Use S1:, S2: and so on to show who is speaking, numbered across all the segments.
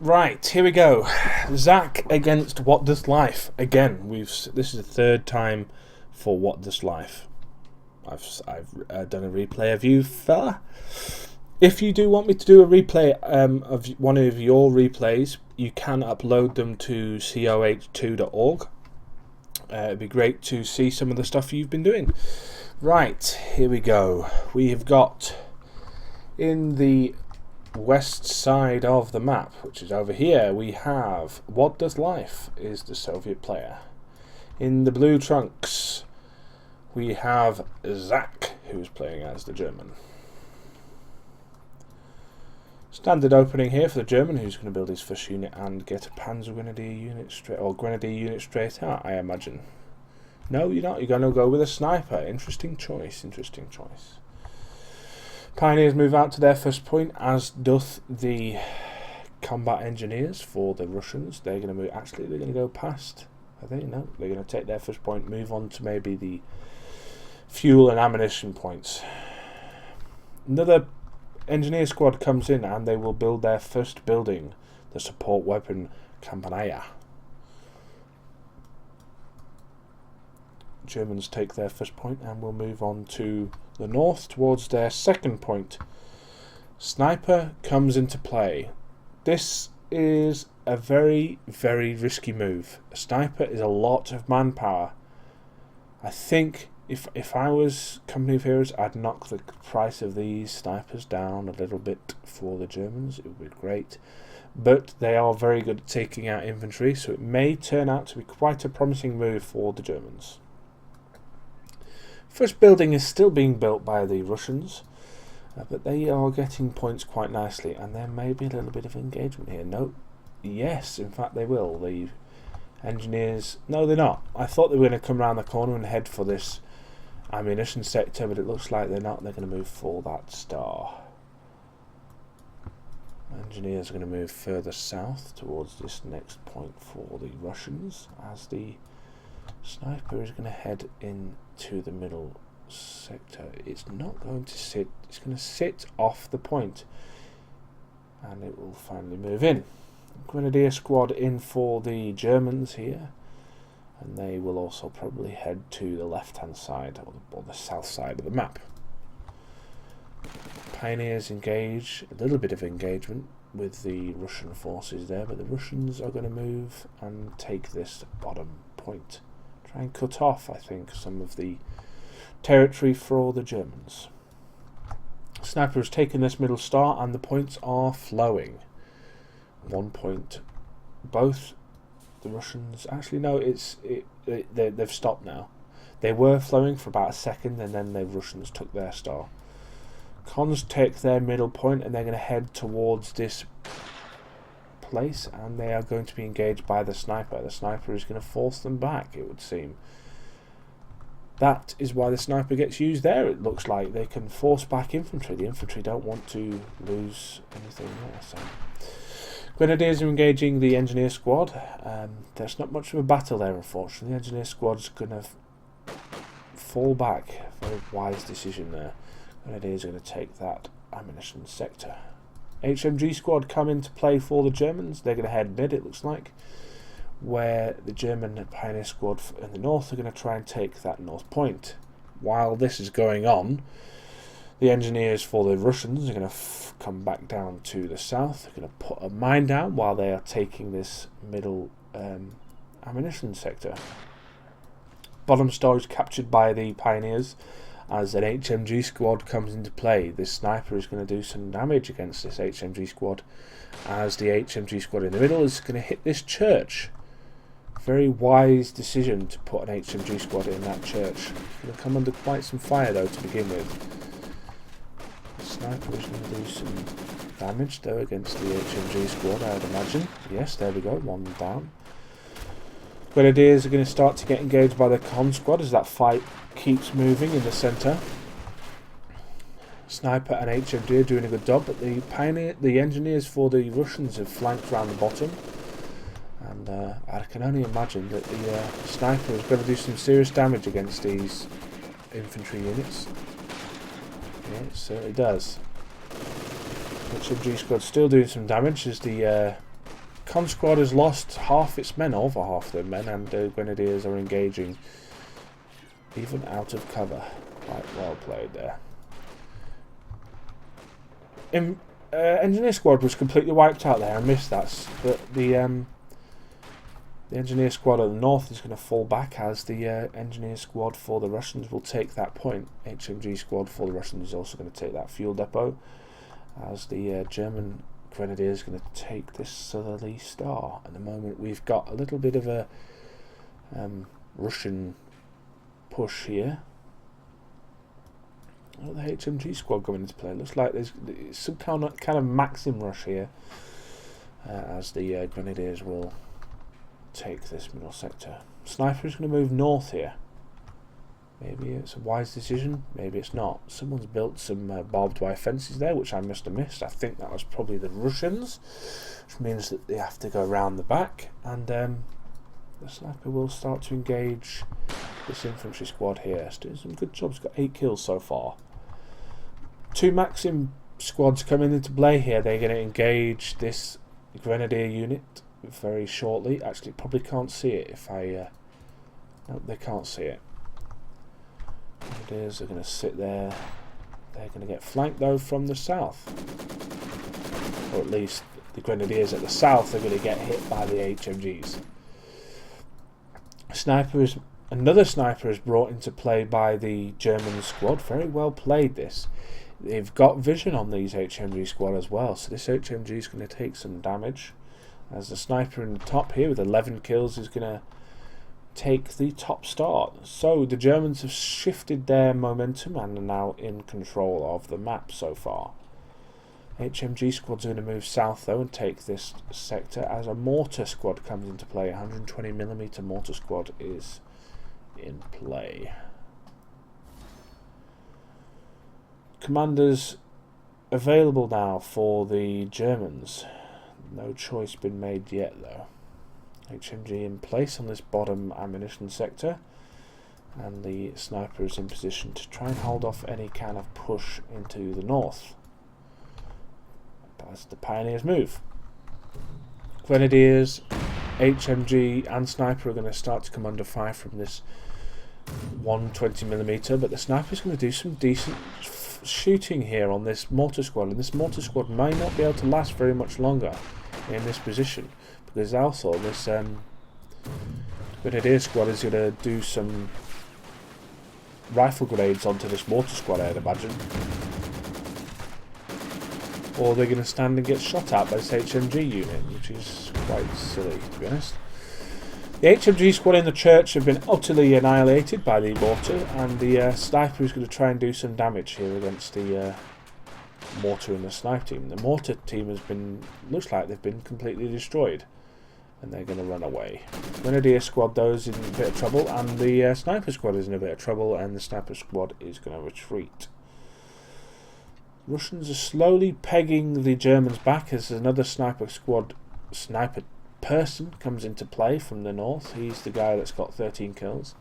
S1: Right, here we go. Zack against What Doth Life. Again, this is the third time for What Doth Life. I've done a replay of you, fella. If you do want me to do a replay of one of your replays, you can upload them to coh2.org. It'd be great to see some of the stuff you've been doing. Right, here we go. We have got in the west side of the map, which is over here, we have What Doth Life is the Soviet player. In the blue trunks, we have Zack, who's playing as the German. Standard opening here for the German, who's going to build his first unit and get a Panzer Grenadier unit straight, or Grenadier unit straight out, I imagine. No, you're not. You're going to go with a sniper. Interesting choice. Interesting choice. Pioneers move out to their first point, as doth the combat engineers for the Russians. They're going to move. Actually, they're going to go past. I think no. They're going to take their first point, move on to maybe the fuel and ammunition points. Another engineer squad comes in, and they will build their first building, the support weapon Campanella. Germans take their first point and will move on to the north towards their second point. Sniper comes into play. This is a very, very risky move. A sniper is a lot of manpower. I think if I was Company of Heroes, I'd knock the price of these snipers down a little bit for the Germans. It would be great. But they are very good at taking out infantry, so it may turn out to be quite a promising move for the Germans. First building is still being built by the Russians, but they are getting points quite nicely, and there may be a little bit of engagement here. No, yes, in fact they will. The engineers, no, they're not. I thought they were going to come around the corner and head for this ammunition sector, but it looks like they're not. They're going to move for that star. Engineers are going to move further south towards this next point for the Russians, as the sniper is going to head into the middle sector. It's not going to sit, it's going to sit off the point, and it will finally move in. Grenadier squad in for the Germans here, and they will also probably head to the left hand side or the south side of the map. Pioneers engage, a little bit of engagement with the Russian forces there, but the Russians are going to move and take this bottom point. Try and cut off, I think, some of the territory for the Germans. Sniper has taken this middle star, and the points are flowing. 1 point. Both the Russians, actually no, they've stopped now. They were flowing for about a second, and then the Russians took their star. Cons take their middle point, and they're going to head towards this place, and they are going to be engaged by the sniper. The sniper is going to force them back, it would seem. That is why the sniper gets used there. It looks like they can force back infantry. The infantry don't want to lose anything there. So Grenadiers are engaging the engineer squad. There's not much of a battle there, unfortunately. The engineer squad's going to fall back. Very wise decision there. Grenadiers are going to take that ammunition sector. HMG squad come into play for the Germans. They're going to head mid, it looks like, where the German pioneer squad in the north are going to try and take that north point. While this is going on, the engineers for the Russians are going to come back down to the south. They're going to put a mine down while they are taking this middle ammunition sector. Bottom star is captured by the pioneers. As an HMG squad comes into play, this sniper is going to do some damage against this HMG squad, as the HMG squad in the middle is going to hit this church. Very wise decision to put an HMG squad in that church. It's going to come under quite some fire though to begin with. The sniper is going to do some damage though against the HMG squad, I would imagine. Yes, there we go, one down. Grenadiers are going to start to get engaged by the con squad as that fight keeps moving in the centre. Sniper and HMG are doing a good job, but the engineers for the Russians have flanked around the bottom, and I can only imagine that the sniper is going to do some serious damage against these infantry units. Yeah, it certainly does. HMG squad still doing some damage as the Con squad has lost half its men, over half their men, and the Grenadiers are engaging even out of cover. Quite well played there. Engineer squad was completely wiped out there. I missed that, but the engineer squad at the north is going to fall back as the engineer squad for the Russians will take that point. HMG squad for the Russians is also going to take that fuel depot, as the German Grenadiers going to take this southerly star. At the moment, we've got a little bit of a Russian push here. Oh, the HMG squad going into play. Looks like there's some kind of maxim rush here, as the Grenadiers will take this middle sector. Sniper is going to move north here. Maybe it's a wise decision, maybe it's not. Someone's built some barbed wire fences there, which I must have missed. I think that was probably the Russians, which means that they have to go around the back, and the sniper will start to engage this infantry squad here. It's doing some good jobs, got 8 kills so far. 2 Maxim squads coming into play here. They're going to engage this Grenadier unit very shortly. Actually, probably can't see it if I... no, they can't see it. Grenadiers are going to sit there. They're going to get flanked though from the south. Or at least the Grenadiers at the south are going to get hit by the HMGs. Another sniper is brought into play by the German squad. Very well played this. They've got vision on these HMG squad as well, so this HMG is going to take some damage, as the sniper in the top here with 11 kills is going to take the top start. So the Germans have shifted their momentum and are now in control of the map so far. HMG squad's going to move south though and take this sector as a mortar squad comes into play. 120mm mortar squad is in play. Commanders available now for the Germans. No choice been made yet though. HMG in place on this bottom ammunition sector, and the sniper is in position to try and hold off any kind of push into the north as the pioneers move. Grenadiers, HMG and sniper are going to start to come under fire from this 120mm, but the sniper is going to do some decent shooting here on this mortar squad, and this mortar squad may not be able to last very much longer in this position, because also this Grenadier squad is going to do some rifle grenades onto this mortar squad, I'd imagine, or they're going to stand and get shot at by this HMG unit, which is quite silly to be honest. The HMG squad in the church have been utterly annihilated by the mortar, and the sniper is going to try and do some damage here against the mortar and the sniper team. The mortar team has been, looks like they've been completely destroyed, and they're going to run away. Grenadier squad though is in a bit of trouble, and the sniper squad is in a bit of trouble, and the sniper squad is going to retreat. Russians are slowly pegging the Germans back as another sniper person comes into play from the north. He's the guy that's got 13 kills.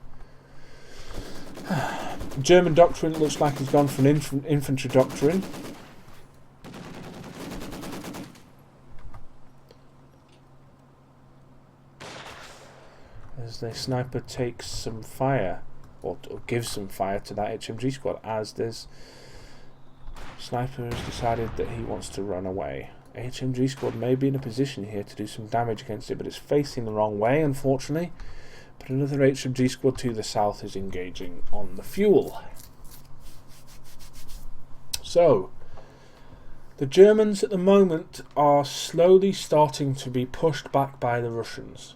S1: German doctrine looks like he's gone for an infantry doctrine. As the sniper takes some fire, or gives some fire to that HMG squad, as this sniper has decided that he wants to run away. HMG squad may be in a position here to do some damage against it, but it's facing the wrong way, unfortunately. But another HMG squad to the south is engaging on the fuel. So, the Germans at the moment are slowly starting to be pushed back by the Russians.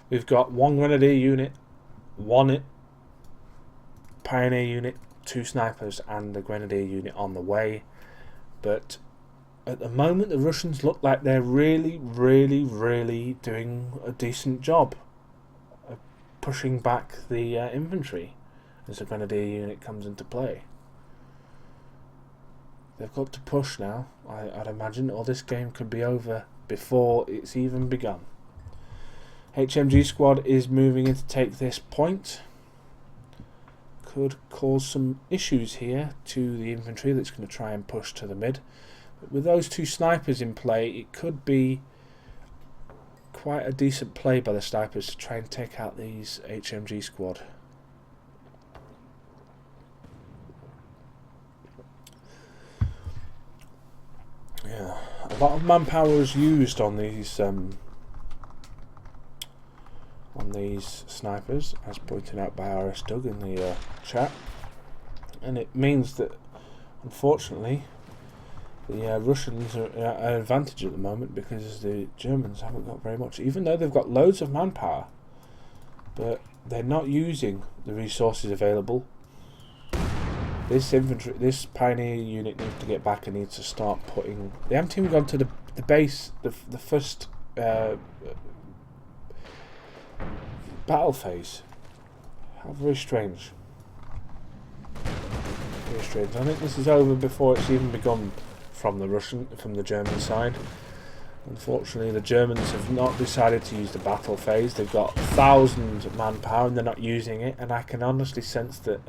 S1: We've got 1 Grenadier unit, 1 Pioneer unit, 2 snipers, and the Grenadier unit on the way. But at the moment, the Russians look like they're really doing a decent job of pushing back the infantry as the Grenadier unit comes into play. They've got to push now, I'd imagine, or this game could be over before it's even begun. HMG squad is moving in to take this point. Could cause some issues here to the infantry that's going to try and push to the mid. But with those 2 snipers in play, it could be quite a decent play by the snipers to try and take out these HMG squad. Yeah, a lot of manpower is used on these snipers, as pointed out by RS Doug in the chat, and it means that unfortunately the Russians are at an advantage at the moment because the Germans haven't got very much, even though they've got loads of manpower, but they're not using the resources available. This pioneer unit needs to get back and needs to start putting. They haven't even gone to the base, the first battle phase. How very strange. Very strange. I think this is over before it's even begun from the German side. Unfortunately, the Germans have not decided to use the battle phase. They've got 1,000 manpower and they're not using it. And I can honestly sense that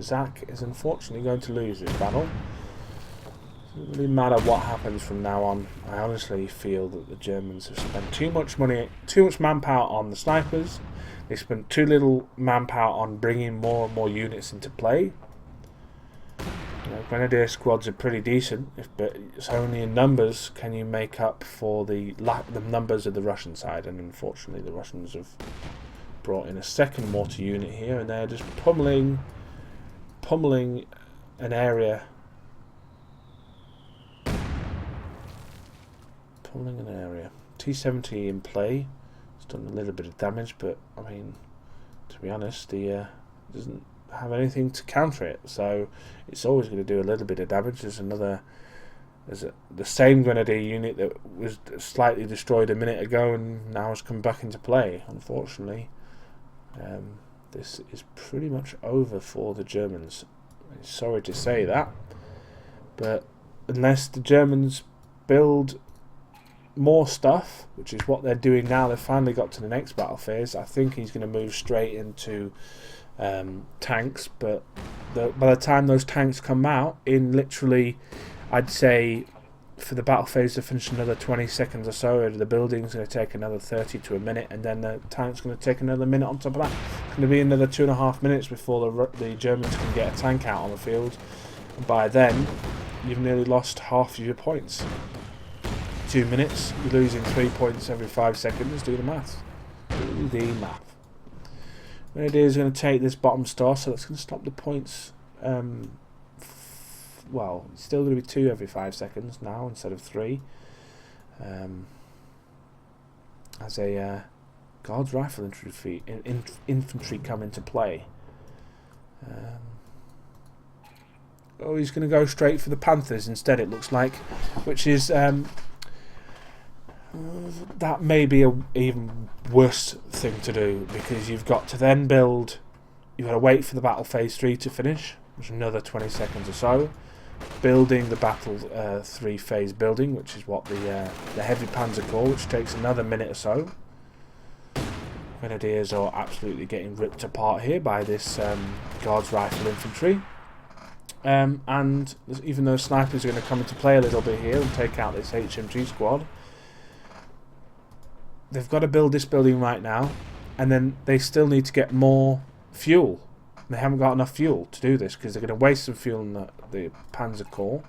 S1: Zack is unfortunately going to lose this battle. It doesn't really matter what happens from now on. I honestly feel that the Germans have spent too much money, too much manpower on the snipers. They spent too little manpower on bringing more and more units into play. Grenadier squads are pretty decent, but it's only in numbers can you make up for the numbers of the Russian side, and unfortunately the Russians have brought in a second mortar unit here, and they're just pummeling an area. T-70 in play. It's done a little bit of damage, but I mean, to be honest, the doesn't have anything to counter it, so it's always going to do a little bit of damage. There's the same Grenadier unit that was slightly destroyed a minute ago and now has come back into play. Unfortunately, this is pretty much over for the Germans. Sorry to say that, but unless the Germans build more stuff, which is what they're doing now, they've finally got to the next battle phase. I think he's going to move straight into tanks, but by the time those tanks come out, in literally, I'd say for the battle phase to finish another 20 seconds or so, the building's going to take another 30 to a minute, and then the tank's going to take another minute on top of that. It's going to be another 2.5 minutes before the Germans can get a tank out on the field. And by then, you've nearly lost half of your points. 2 minutes, you're losing 3 points every 5 seconds. Do the maths. Do the math. Grenadier is going to take this bottom star, so that's going to stop the points. Well, it's still going to be 2 every 5 seconds now instead of 3. As a Guards Rifle infantry come into play. Oh, he's going to go straight for the Panthers instead, it looks like, which is that may be an even worse thing to do, because you've got to then build, you've got to wait for the battle phase 3 to finish, which is another 20 seconds or so, building the battle 3 phase building, which is what the heavy panzer corps, which takes another minute or so. Grenadiers are absolutely getting ripped apart here by this Guards Rifle infantry, and even though snipers are going to come into play a little bit here and take out this HMG squad, they've got to build this building right now, and then they still need to get more fuel. They haven't got enough fuel to do this because they're going to waste some fuel in the Panzer Corps,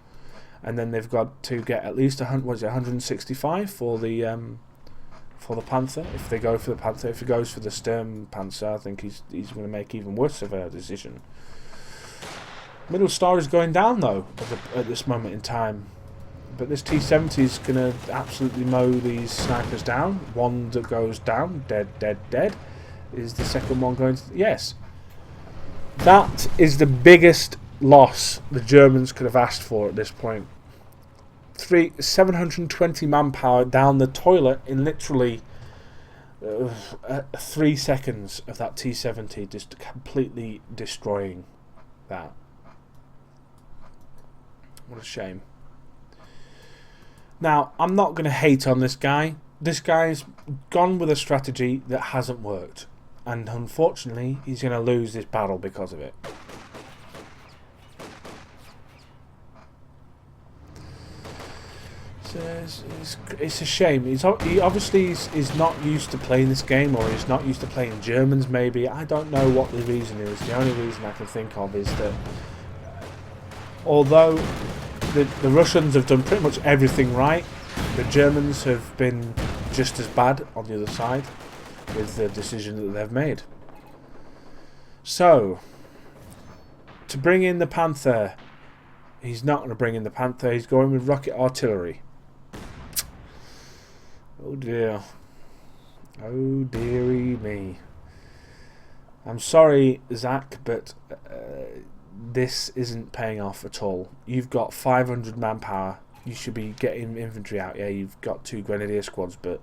S1: and then they've got to get at least 165 for the Panther. If they go for the Panther, if he goes for the Sturm Panzer, I think he's going to make even worse of a decision. Middle star is going down though at this moment in time. But this T-70 is going to absolutely mow these snipers down. One that goes down, dead, dead, dead. Is the second one going to... Yes. That is the biggest loss the Germans could have asked for at this point. 720 manpower down the toilet in literally 3 seconds of that T-70, just completely destroying that. What a shame. Now, I'm not going to hate on this guy. This guy's gone with a strategy that hasn't worked. And unfortunately, he's going to lose this battle because of it. It's a shame. He obviously is not used to playing this game, or he's not used to playing Germans. Maybe I don't know what the reason is. The only reason I can think of is that although the Russians have done pretty much everything right, the Germans have been just as bad on the other side with the decision that they've made. So, to bring in the Panther, he's not going to bring in the Panther, he's going with rocket artillery. Oh dear. Oh dearie me. I'm sorry, Zack, but this isn't paying off at all. You've got 500 manpower. You should be getting infantry out. Yeah, you've got 2 grenadier squads, but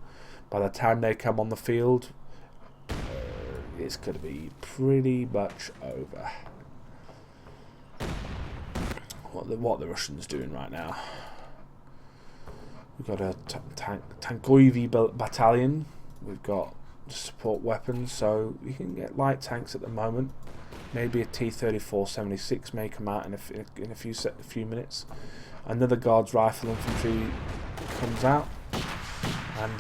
S1: by the time they come on the field, it's going to be pretty much over. What the Russians doing right now? We've got a Tankoivi battalion. We've got support weapons, so you can get light tanks at the moment. Maybe a T-34-76 may come out in a few minutes. Another Guards Rifle Infantry comes out, and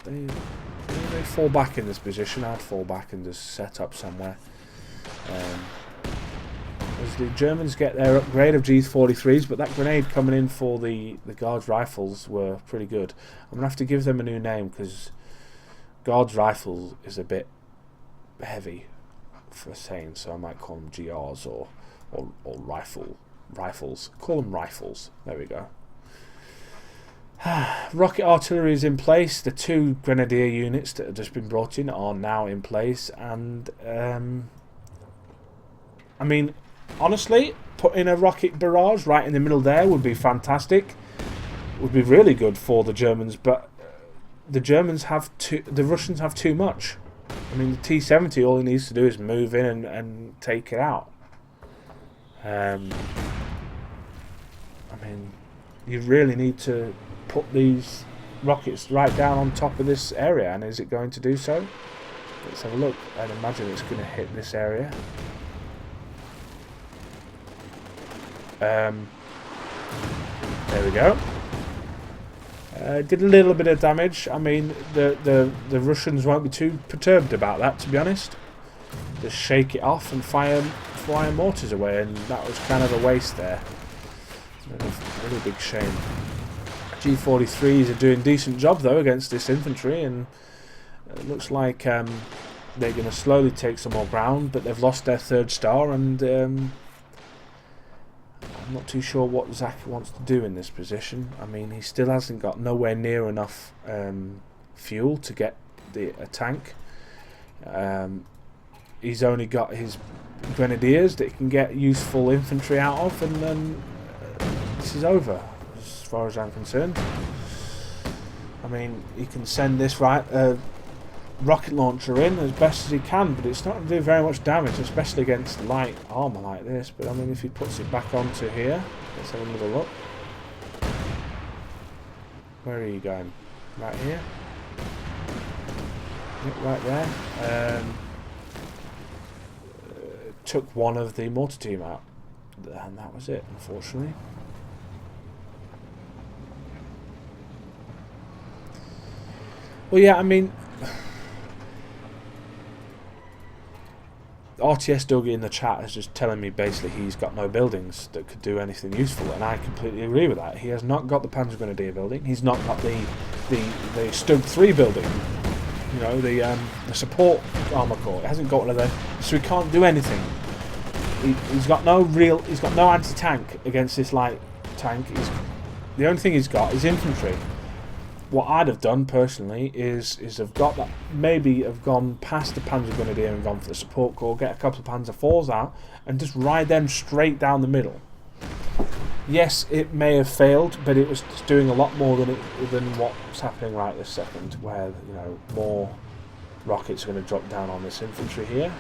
S1: they fall back in this position. I'd fall back and just set up somewhere. As the Germans get their upgrade of G43s, but that grenade coming in for the Guards Rifles were pretty good. I'm going to have to give them a new name, because Guards Rifles is a bit heavy for saying, so I might call them GRs or rifles. Call them rifles. There we go. Rocket artillery is in place. The 2 grenadier units that have just been brought in are now in place, and I mean, honestly, putting a rocket barrage right in the middle there would be fantastic. Would be really good for the Germans, but the Russians have too much. I mean, the T-70, all it needs to do is move in and take it out. I mean, you really need to put these rockets right down on top of this area, and is it going to do so? Let's have a look. I'd imagine it's going to hit this area. There we go. Did a little bit of damage. I mean, the Russians won't be too perturbed about that, to be honest. Just shake it off and fire mortars away, and that was kind of a waste there. It's a really big shame. G43s are doing a decent job though against this infantry, and it looks like they're going to slowly take some more ground, but they've lost their 3rd star, and I'm not too sure what Zack wants to do in this position. I mean, he still hasn't got nowhere near enough fuel to get a tank. He's only got his grenadiers that he can get useful infantry out of, and then this is over as far as I'm concerned. I mean, he can send this rocket launcher in as best as he can, but it's not going to do very much damage, especially against light armour like this. But I mean, if he puts it back onto here, let's have another look. Where are you going? Right here? Yep, right there. Took one of the mortar team out, and that was it, unfortunately. Well, yeah, I mean, RTS Dougie in the chat is just telling me basically he's got no buildings that could do anything useful, and I completely agree with that. He has not got the Panzer Grenadier building. He's not got the Stug 3 building. You know, the support armor core. It hasn't got one of them, so he can't do anything. He's got no anti-tank against this light tank. The only thing he's got is infantry. What I'd have done personally is have got that, maybe have gone past the Panzer Grenadier and gone for the support corps, get a couple of Panzer IVs out, and just ride them straight down the middle. Yes, it may have failed, but it was just doing a lot more than what's happening right this second, where, you know, more rockets are going to drop down on this infantry here.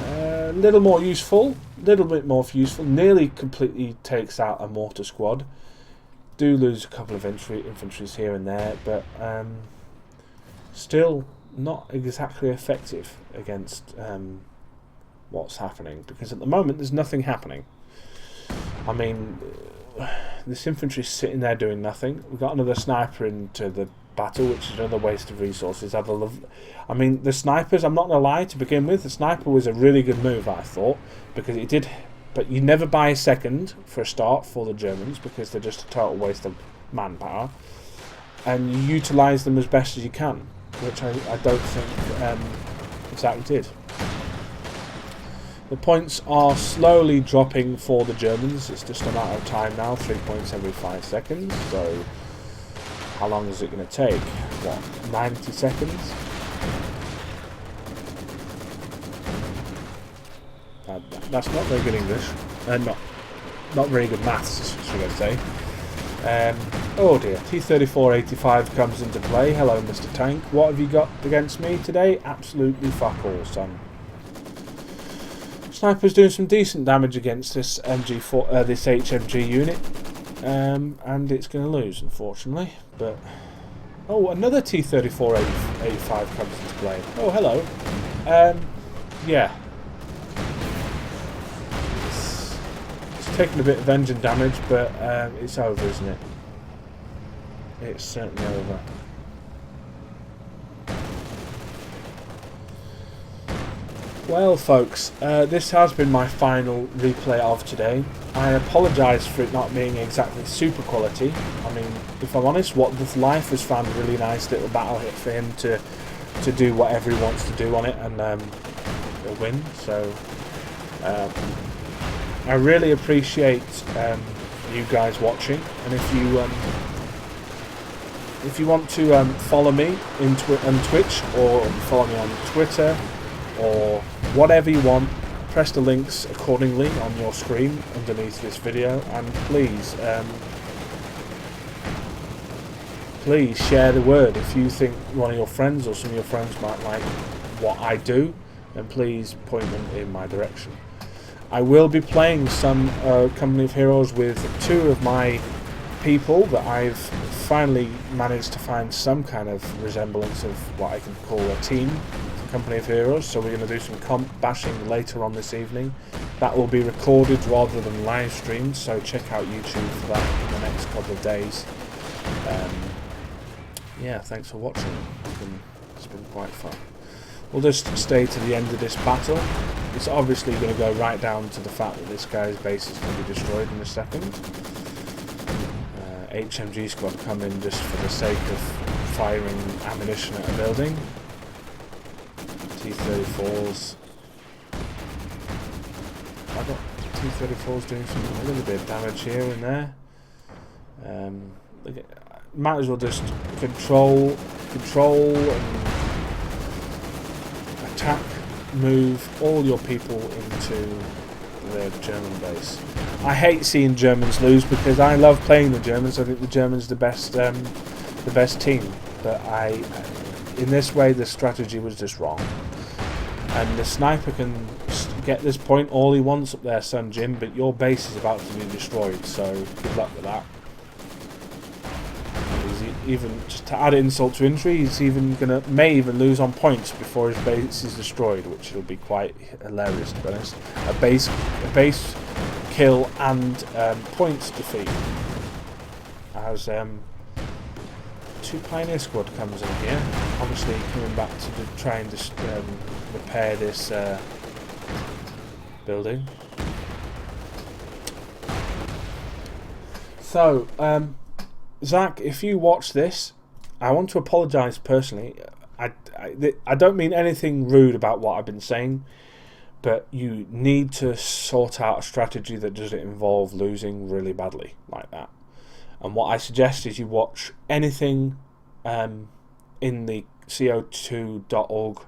S1: A little more useful, little bit more useful. Nearly completely takes out a mortar squad. Do lose a couple of infantries here and there, but still not exactly effective against what's happening, because at the moment there's nothing happening. I mean, this infantry's sitting there doing nothing. We've got another sniper into the battle, which is another waste of resources. I mean, the snipers, I'm not going to lie, to begin with, the sniper was a really good move, I thought, because it did... But you never buy a second for a start for the Germans, because they're just a total waste of manpower. And you utilise them as best as you can, which I don't think Zack did. The points are slowly dropping for the Germans. It's just a matter of time now, 3 points every 5 seconds. So how long is it going to take? What, 90 seconds? That's not very good English. Not very good maths, should I say. Oh dear, T-34-85 comes into play. Hello, Mr. Tank. What have you got against me today? Absolutely fuck all, son. Sniper's doing some decent damage against this this HMG unit, and it's going to lose, unfortunately. But oh, another T-34-85 comes into play. Oh, hello. Yeah. It's taken a bit of engine damage, but it's over, isn't it? It's certainly over. Well, folks, this has been my final replay of today. I apologise for it not being exactly super quality. I mean, if I'm honest, What Doth Life has found a really nice little battle hit for him to do whatever he wants to do on it, and he'll win. So I really appreciate you guys watching, and if you want to follow me on Twitch, or follow me on Twitter, or whatever you want, press the links accordingly on your screen underneath this video, and please share the word. If you think one of your friends or some of your friends might like what I do, then please point them in my direction. I will be playing some Company of Heroes with 2 of my people that I've finally managed to find some kind of resemblance of what I can call a team, Company of Heroes. So we're going to do some comp bashing later on this evening. That will be recorded rather than live streamed, so check out YouTube for that in the next couple of days. Yeah, thanks for watching. It's been quite fun. We'll just stay to the end of this battle. It's obviously going to go right down to the fact that this guy's base is going to be destroyed in a second. HMG squad come in just for the sake of firing ammunition at a building. T-34s. I got T-34s doing a little bit of damage here and there. Might as well just control and attack, move all your people into the German base. I hate seeing Germans lose because I love playing the Germans. I think the Germans are the best team. But in this way, the strategy was just wrong. And the sniper can get this point all he wants up there, son Jim, but your base is about to be destroyed. So good luck with that. Even just to add insult to injury, he's may even lose on points before his base is destroyed, which will be quite hilarious, to be honest. A base kill and points defeat. As 2 Pioneer Squad comes in here, obviously coming back to try and just repair this building. So. Zack, if you watch this, I want to apologise personally. I don't mean anything rude about what I've been saying, but you need to sort out a strategy that doesn't involve losing really badly like that. And what I suggest is you watch anything in the co2.org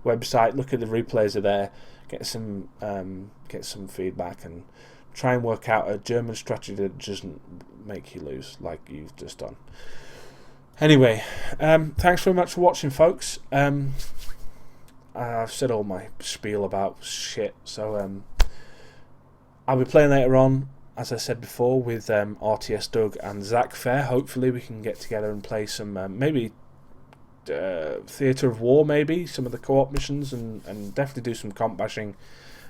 S1: website. Look at the replays are there. Get some feedback and try and work out a German strategy that doesn't make you lose like you've just done. Anyway, thanks very much for watching, folks. I've said all my spiel about shit, so I'll be playing later on, as I said before, with RTS Doug and Zack Fair. Hopefully we can get together and play some, maybe Theatre of War, maybe, some of the co-op missions, and definitely do some comp bashing.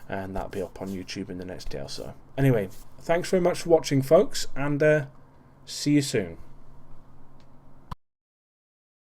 S1: And that'll be up on YouTube in the next day or so. Anyway, thanks very much for watching, folks, and see you soon.